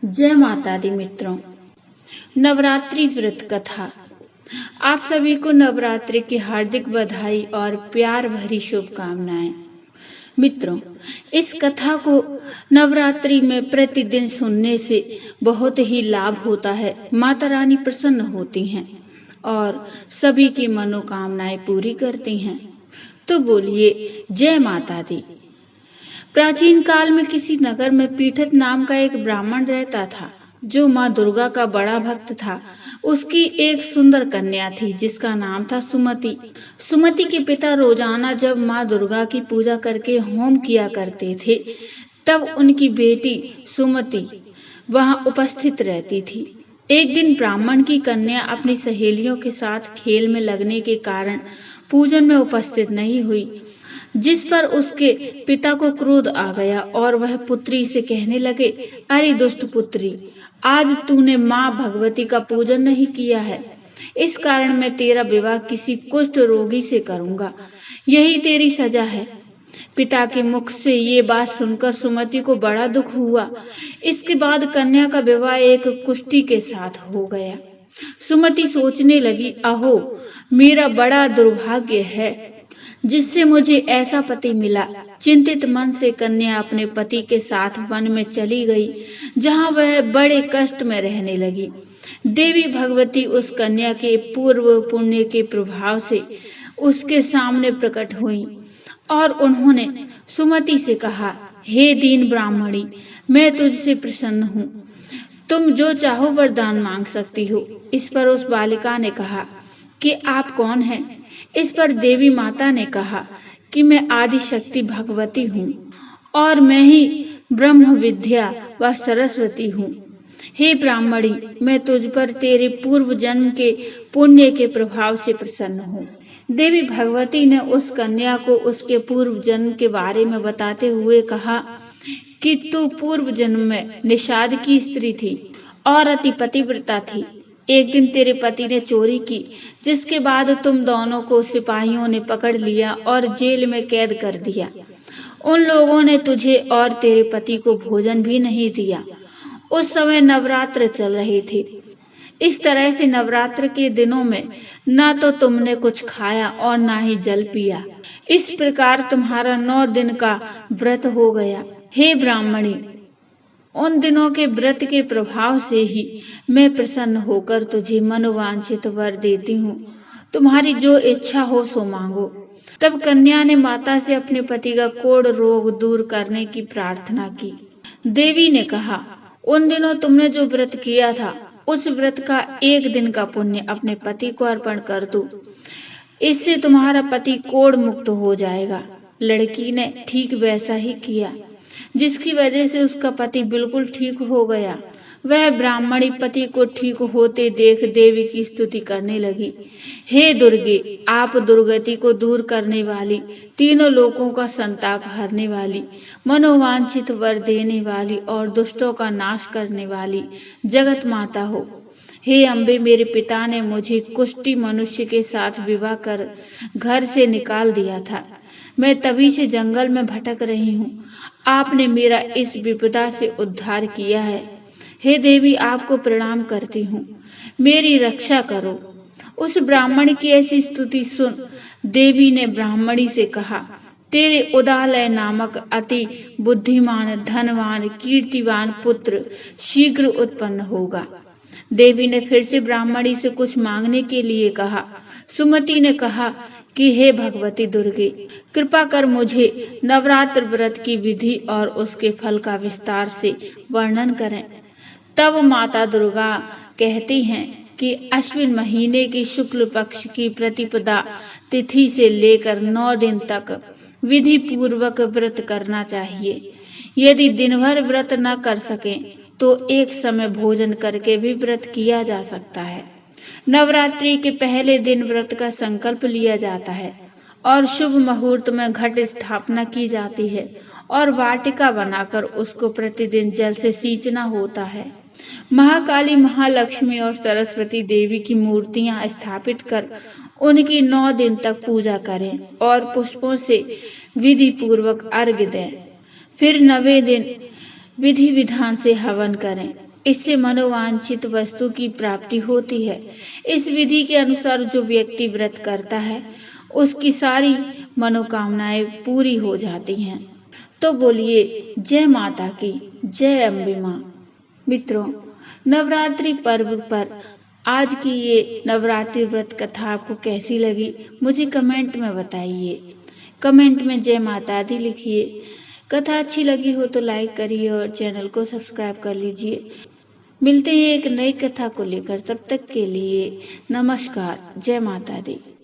जय माता दी मित्रों। नवरात्रि व्रत कथा। आप सभी को नवरात्रि की हार्दिक बधाई और प्यार भरी शुभकामनाएं। मित्रों, इस कथा को नवरात्रि में प्रतिदिन सुनने से बहुत ही लाभ होता है। माता रानी प्रसन्न होती हैं और सभी की मनोकामनाएं पूरी करती हैं। तो बोलिए जय माता दी। प्राचीन काल में किसी नगर में पीठत नाम का एक ब्राह्मण रहता था, जो माँ दुर्गा का बड़ा भक्त था। उसकी एक सुंदर कन्या थी जिसका नाम था सुमति। सुमति के पिता रोजाना जब माँ दुर्गा की पूजा करके होम किया करते थे, तब उनकी बेटी सुमति वहां उपस्थित रहती थी। एक दिन ब्राह्मण की कन्या अपनी सहेलियों के साथ खेल में लगने के कारण पूजन में उपस्थित नहीं हुई, जिस पर उसके पिता को क्रोध आ गया और वह पुत्री से कहने लगे, अरे दुष्ट पुत्री, आज तूने माँ भगवती का पूजन नहीं किया है, इस कारण मैं तेरा विवाह किसी कुष्ठ रोगी से करूंगा। यही तेरी सजा है। पिता के मुख से ये बात सुनकर सुमति को बड़ा दुख हुआ। इसके बाद कन्या का विवाह एक कुष्ठी के साथ हो गया। सुमति सोचने लगी, अहो, मेरा बड़ा दुर्भाग्य है जिससे मुझे ऐसा पति मिला। चिंतित मन से कन्या अपने पति के साथ वन में चली गई, जहां वह बड़े कष्ट में रहने लगी। देवी भगवती उस कन्या के पूर्व पुण्य के प्रभाव से उसके सामने प्रकट हुई और उन्होंने सुमति से कहा, हे दीन ब्राह्मणी, मैं तुझसे प्रसन्न हूँ, तुम जो चाहो वरदान मांग सकती हो। इस पर उस बालिका ने कहा कि आप कौन हैं? इस पर देवी माता ने कहा कि मैं आदि शक्ति भगवती हूँ और मैं ही ब्रह्म विद्या व सरस्वती हूँ। हे ब्राह्मणी, मैं तुझ पर तेरे पूर्व जन्म के पुण्य के प्रभाव से प्रसन्न हूँ। देवी भगवती ने उस कन्या को उसके पूर्व जन्म के बारे में बताते हुए कहा कि तू पूर्व जन्म में निषाद की स्त्री थी और अति पतिव्रता थी। एक दिन तेरे पति ने चोरी की, जिसके बाद तुम दोनों को सिपाहियों ने पकड़ लिया और जेल में कैद कर दिया। उन लोगों ने तुझे और तेरे पति को भोजन भी नहीं दिया। उस समय नवरात्र चल रहे थे। इस तरह से नवरात्र के दिनों में न तो तुमने कुछ खाया और न ही जल पिया। इस प्रकार तुम्हारा 9 दिन का व्रत हो गया। हे ब्राह्मणी, उन दिनों के व्रत के प्रभाव से ही मैं प्रसन्न होकर तुझे मनोवांछित वर देती हूँ। तुम्हारी जो इच्छा हो सो मांगो। तब कन्या ने माता से अपने पति का कोढ़ रोग दूर करने की प्रार्थना की। देवी ने कहा, उन दिनों तुमने जो व्रत किया था, उस व्रत का 1 दिन का पुण्य अपने पति को अर्पण कर दो। इससे तुम्हारा पति कोढ़ मुक्त हो जाएगा। लड़की ने ठीक वैसा ही किया, जिसकी वजह से उसका पति बिल्कुल ठीक हो गया। वह ब्राह्मणी पति को ठीक होते देख देवी की स्तुति करने लगी। हे दुर्गे, आप दुर्गति को दूर करने वाली, तीनों लोकों का संताप हरने वाली, मनोवांछित वर देने वाली और दुष्टों का नाश करने वाली जगत माता हो। हे अम्बे, मेरे पिता ने मुझे कुष्ठी मनुष्य के साथ विवाह कर घर से निकाल दिया था। मैं तभी से जंगल में भटक रही हूँ। आपने मेरा इस विपदा से उद्धार किया है। हे देवी, आपको प्रणाम करती हूँ, मेरी रक्षा करो। उस ब्राह्मण की ऐसी स्तुति सुन देवी ने ब्राह्मणी से कहा, तेरे उदालय नामक अति बुद्धिमान, धनवान, कीर्तिवान पुत्र शीघ्र उत्पन्न होगा। देवी ने फिर से ब्राह्मणी से कुछ मांगने के लिए कहा। सुमति ने कहा कि हे भगवती दुर्गे, कृपा कर मुझे नवरात्र व्रत की विधि और उसके फल का विस्तार से वर्णन करें। तब माता दुर्गा कहती हैं कि अश्विन महीने की शुक्ल पक्ष की प्रतिपदा तिथि से लेकर 9 दिन तक विधि पूर्वक व्रत करना चाहिए। यदि दिन भर व्रत न कर सकें तो एक समय भोजन करके भी व्रत किया जा सकता है। नवरात्रि के पहले दिन व्रत का संकल्प लिया जाता है और शुभ मुहूर्त में घट स्थापना की जाती है और वाटिका बनाकर उसको प्रतिदिन जल से सींचना होता है। महाकाली, महालक्ष्मी और सरस्वती देवी की मूर्तियां स्थापित कर उनकी 9 दिन तक पूजा करें और पुष्पों से विधि पूर्वक अर्घ्य दें। फिर 9वें दिन विधि विधान से हवन करें। इससे मनोवांछित वस्तु की प्राप्ति होती है। इस विधि के अनुसार जो व्यक्ति व्रत करता है उसकी सारी मनोकामनाएं पूरी हो जाती हैं। तो बोलिए जय माता की, जय अम्बे माँ। मित्रों, नवरात्रि पर्व पर आज की ये नवरात्रि व्रत कथा आपको कैसी लगी मुझे कमेंट में बताइए। कमेंट में जय माता दी लिखिए। कथा अच्छी लगी हो तो लाइक करिए और चैनल को सब्सक्राइब कर लीजिए। मिलते हैं एक नई कथा को लेकर, तब तक के लिए नमस्कार, जय माता दी।